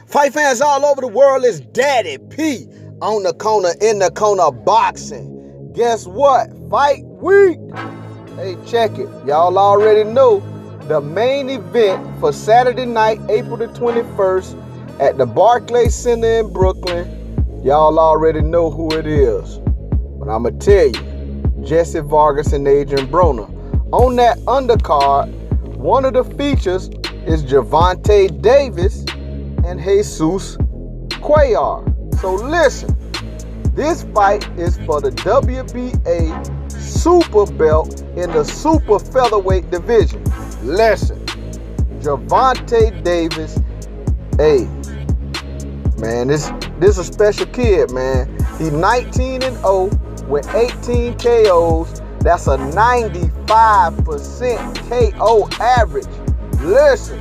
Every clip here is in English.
Fight fans all over the world, it's Daddy P on the corner, in the corner boxing. Guess what? Fight week. Hey, check it. Y'all already know the main event for Saturday night, April the 21st at the Barclay Center in Brooklyn. Y'all already know who it is. But I'm going to tell you, Jesse Vargas and Adrian Broner. On that undercard, one of the features is Gervanta Davis and Jesus Cuellar. So listen, this fight is for the WBA Super Belt in the super featherweight division. Listen, Gervanta Davis, hey, man, this is a special kid, man. He's 19-0 with 18 KOs. That's a 95% KO average. Listen,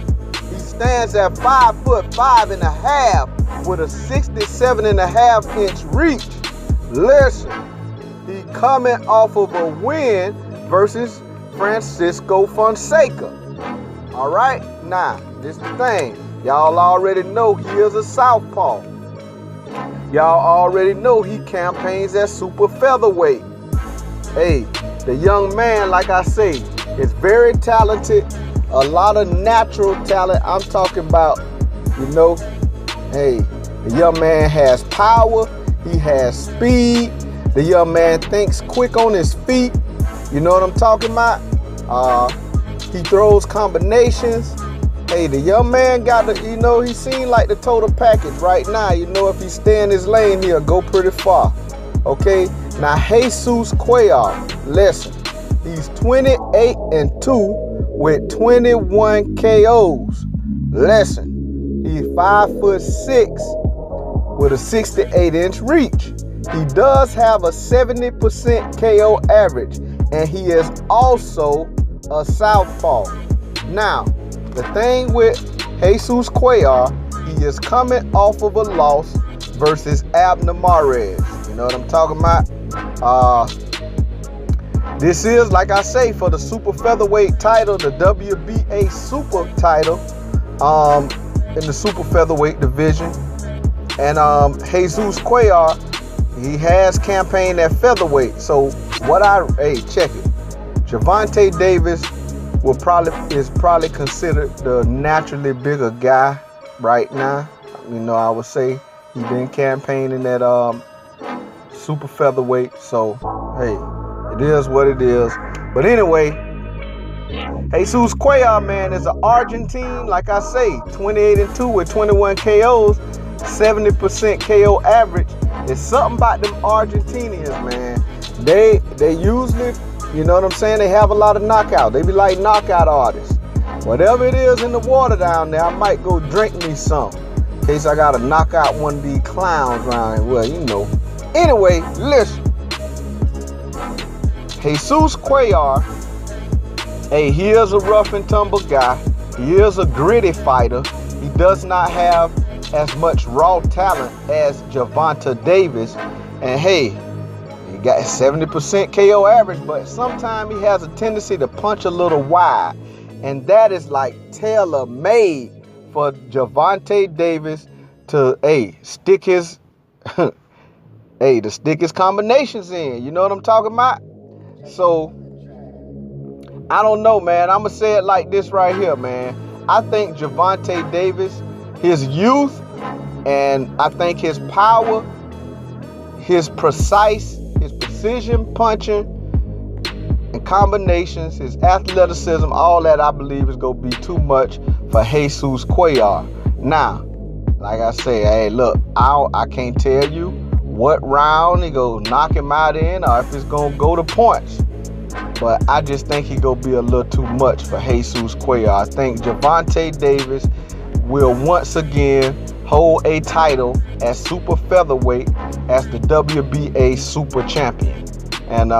he stands at 5'5.5" with a 67.5-inch reach. Listen, he coming off of a win versus Francisco Fonseca. All right, now this is the thing. Y'all already know he is a southpaw. Y'all already know he campaigns at super featherweight. Hey, the young man, like I say, is very talented. A lot of natural talent. I'm talking about, hey, the young man has power. He has speed. The young man thinks quick on his feet. You know what I'm talking about? He throws combinations. Hey, the young man got the, he seemed like the total package right now. If he stay in his lane, he'll go pretty far. Okay? Now, Jesus Cuellar, listen, he's 28-2 with 21 KOs. Listen, he's 5'6" with a 68-inch reach. He does have a 70% KO average, and he is also a southpaw. Now, the thing with Jesus Cuellar, he is coming off of a loss versus Abner Mares. You know what I'm talking about? This is, like I say, for the super featherweight title, the WBA super title, in the super featherweight division. And Jesus Cuellar, he has campaigned at featherweight. So check it. Gervanta Davis is probably considered the naturally bigger guy right now. I would say he been campaigning at super featherweight. So hey, it is what it is. But anyway, Jesus Cuellar, man, is an Argentine. Like I say, 28-2 with 21 KOs, 70% KO average. It's something about them Argentinians, man. They usually, you know what I'm saying? They have a lot of knockout. They be like knockout artists. Whatever it is in the water down there, I might go drink me some. In case I gotta knock out one of these clowns around here. Well, Anyway, listen. Jesus Cuellar, hey, he is a rough and tumble guy. He is a gritty fighter. He does not have as much raw talent as Gervanta Davis. And hey, he got 70% KO average, but sometimes he has a tendency to punch a little wide. And that is like tailor-made for Gervanta Davis to, stick his combinations in. You know what I'm talking about? So, I don't know, man. I'm going to say it like this right here, man. I think Gervanta Davis, his youth, and I think his power, his precision punching and combinations, his athleticism, all that I believe is going to be too much for Jesus Cuellar. Now, like I say, hey, look, I can't tell you what round he goes knock him out in or if it's going to go to points. But I just think he going to be a little too much for Jesus Cuellar. I think Gervanta Davis will once again hold a title at super featherweight as the WBA super champion. And,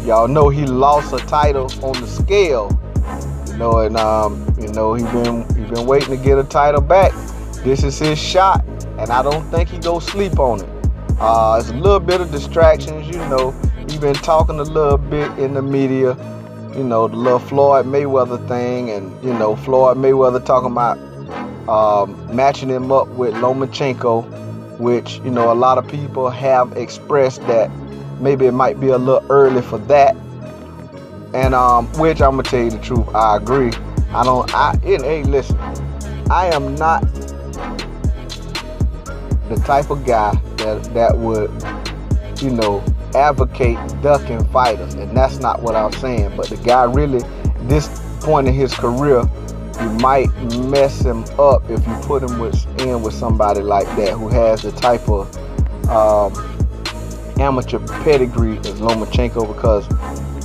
y'all know he lost a title on the scale. He been waiting to get a title back. This is his shot, and I don't think he go sleep on it. It's a little bit of distractions, He been talking a little bit in the media, the little Floyd Mayweather thing, and Floyd Mayweather talking about matching him up with Lomachenko, which, you know, a lot of people have expressed that maybe it might be a little early for that. And which I'm gonna tell you the truth, I agree. Hey, listen, I am not the type of guy that would, you know, advocate ducking fighters, and that's not what I'm saying. But the guy really, this point in his career, you might mess him up if you put him in with somebody like that who has the type of amateur pedigree as Lomachenko, because,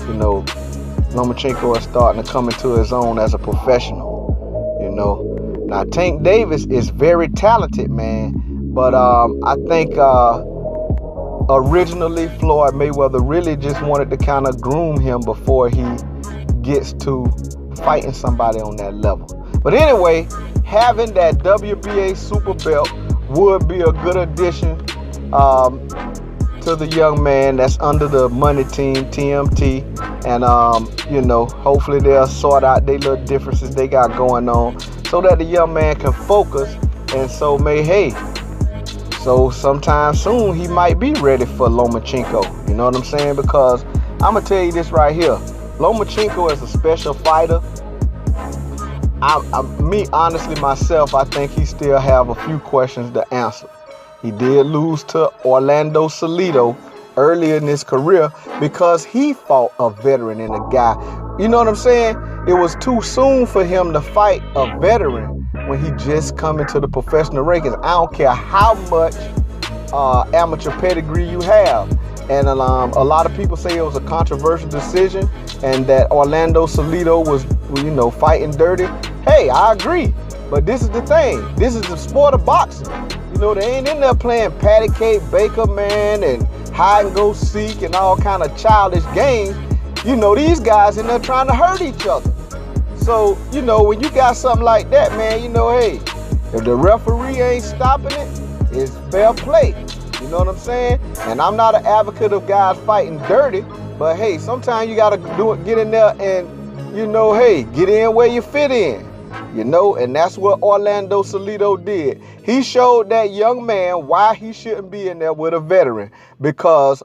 you know, Lomachenko is starting to come into his own as a professional, you know. Now, Tank Davis is very talented, man, but I think originally Floyd Mayweather really just wanted to kind of groom him before he gets to fighting somebody on that level. But anyway, having that WBA super belt would be a good addition to the young man that's under the money team, TMT. And, you know, hopefully they'll sort out their little differences they got going on so that the young man can focus. And so so sometime soon he might be ready for Lomachenko. You know what I'm saying? Because I'm going to tell you this right here. Lomachenko is a special fighter. Me, honestly, myself, I think he still have a few questions to answer. He did lose to Orlando Salido earlier in his career because he fought a veteran and a guy. You know what I'm saying? It was too soon for him to fight a veteran when he just come into the professional rankings. I don't care how much amateur pedigree you have. And a lot of people say it was a controversial decision and that Orlando Salido was, you know, fighting dirty. Hey, I agree. But this is the thing. This is the sport of boxing. You know, they ain't in there playing patty cake, baker, man, and hide and go seek and all kind of childish games. You know, these guys in there trying to hurt each other. So, you know, when you got something like that, man, you know, hey, if the referee ain't stopping it, it's fair play. You know what I'm saying? And I'm not an advocate of guys fighting dirty, but hey, sometimes you gotta get in there and, you know, hey, get in where you fit in. You know, and that's what Orlando Salido did. He showed that young man why he shouldn't be in there with a veteran, because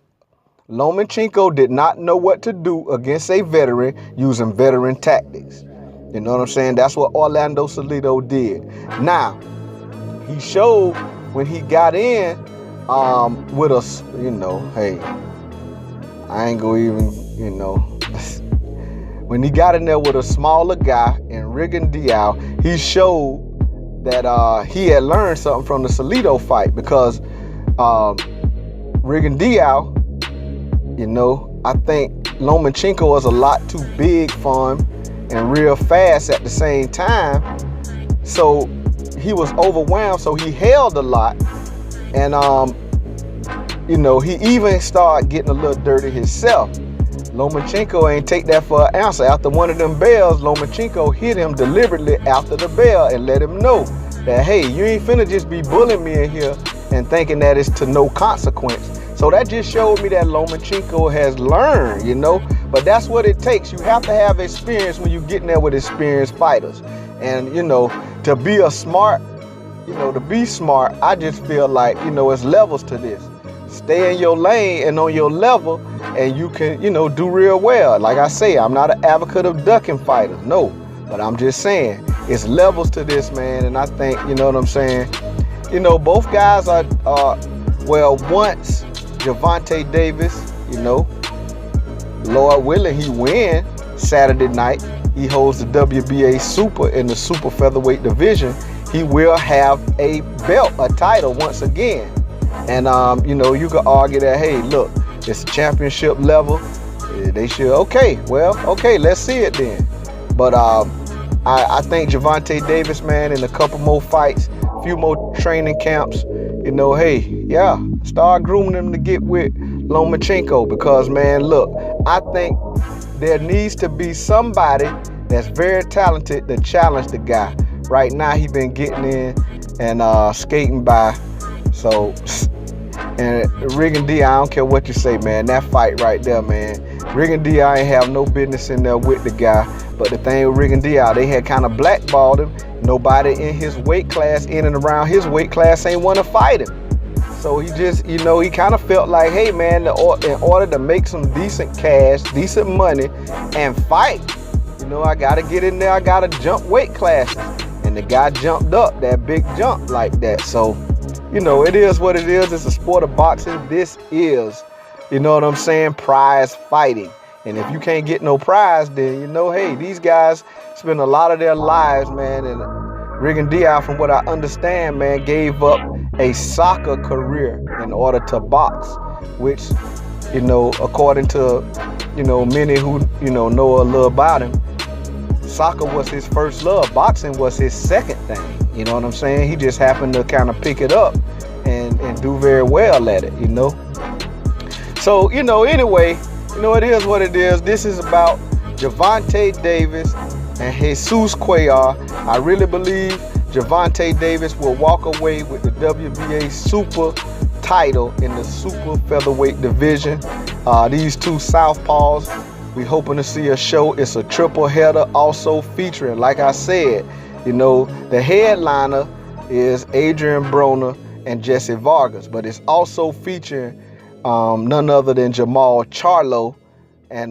Lomachenko did not know what to do against a veteran using veteran tactics. You know what I'm saying? That's what Orlando Salido did. Now, he showed when he got in with us, you know, hey, I ain't gonna even, you know, when he got in there with a smaller guy in Rigondeaux, he showed that he had learned something from the Salido fight, because Rigondeaux, you know, I think Lomachenko was a lot too big for him and real fast at the same time. So he was overwhelmed, so he held a lot. And, you know, he even started getting a little dirty himself. Lomachenko ain't take that for an answer. After one of them bells, Lomachenko hit him deliberately after the bell and let him know that, hey, you ain't finna just be bullying me in here and thinking that it's to no consequence. So that just showed me that Lomachenko has learned, you know. But that's what it takes. You have to have experience when you get in there with experienced fighters. And, you know, to be smart, I just feel like, you know, it's levels to this. Stay in your lane and on your level, and you can, you know, do real well. Like I say, I'm not an advocate of ducking fighters, no. But I'm just saying, it's levels to this, man. And I think, you know what I'm saying, you know, both guys are well, once Gervanta Davis, you know, Lord willing, he win Saturday night. He holds the WBA Super in the super featherweight division. He will have a belt, a title once again. And, you know, you could argue that, hey, look, it's a championship level. They should, okay, let's see it then. But I think Gervanta Davis, man, in a couple more fights, a few more training camps, you know, hey, yeah, start grooming him to get with Lomachenko, because, man, look, I think there needs to be somebody that's very talented to challenge the guy. Right now, he been getting in and skating by. So, and Rigondeaux, I don't care what you say, man, that fight right there, man. Rigondeaux ain't have no business in there with the guy. But the thing with Rigondeaux, they had kind of blackballed him. nobody in his weight class, in and around his weight class, ain't want to fight him. So he just, he kind of felt like, hey man, in order to make some decent cash, decent money, and fight, I got to get in there, I got to jump weight classes. And the guy jumped up, that big jump like that. So, it is what it is. It's a sport of boxing. This is, prize fighting. And if you can't get no prize, then, hey, these guys spend a lot of their lives, man. And Rigan Diaz, from what I understand, man, gave up a soccer career in order to box, which, according to, many who, know a little about him, soccer was his first love. Boxing was his second thing. You know what I'm saying? He just happened to kind of pick it up and do very well at it, So, anyway, it is what it is. This is about Gervonta Davis and Jesus Cuellar. I really believe Gervonta Davis will walk away with the WBA Super title in the super featherweight division. These two southpaws, we hoping to see a show. It's a triple header, also featuring, like I said, the headliner is Adrian Broner and Jesse Vargas, but it's also featuring none other than Jamal Charlo and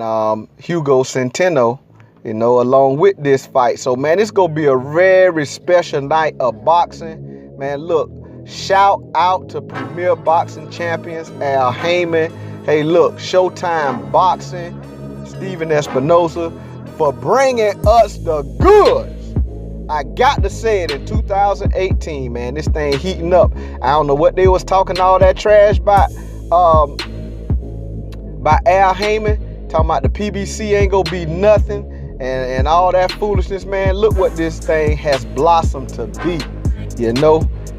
Hugo Centeno, along with this fight. So, man, it's going to be a very special night of boxing. Man, look, shout out to Premier Boxing Champions, Al Heyman. Hey, look, Showtime Boxing, Steven Espinosa, for bringing us the goods. I got to say it, in 2018, man, this thing heating up. I don't know what they was talking all that trash by Al Heyman, talking about the PBC ain't gonna be nothing and all that foolishness, man. Look what this thing has blossomed to be,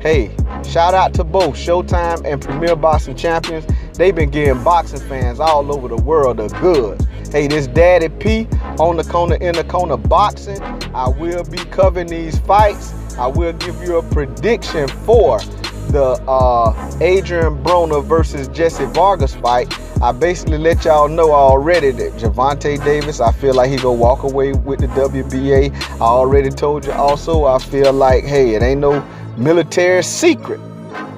Hey, shout out to both Showtime and Premier Boxing Champions. They've been giving boxing fans all over the world the goods. Hey, this Daddy P on the corner, in the corner boxing. I will be covering these fights. I will give you a prediction for the Adrian Broner versus Jesse Vargas fight. I basically let y'all know already that Gervonta Davis, I feel like he gonna walk away with the WBA. I already told you also, I feel like, hey, it ain't no military secret,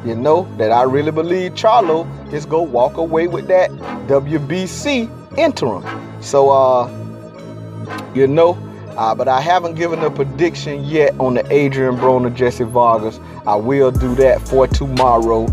that I really believe Charlo is gonna walk away with that WBC interim. So, but I haven't given a prediction yet on the Adrian Broner Jesse Vargas. I will do that for tomorrow.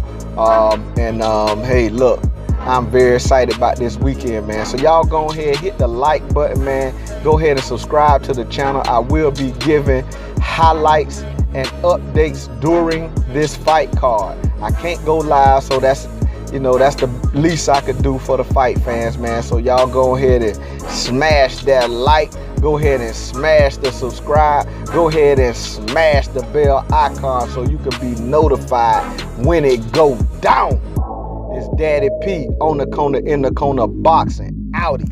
Hey, look, I'm very excited about this weekend, man. So y'all go ahead, hit the like button, man. Go ahead and subscribe to the channel. I will be giving highlights and updates during this fight card. I can't go live, so that's the least I could do for the fight fans, man. So y'all go ahead and smash that like. Go ahead and smash the subscribe. Go ahead and smash the bell icon so you can be notified when it go down. It's Daddy P on the corner, in the corner boxing. Outie.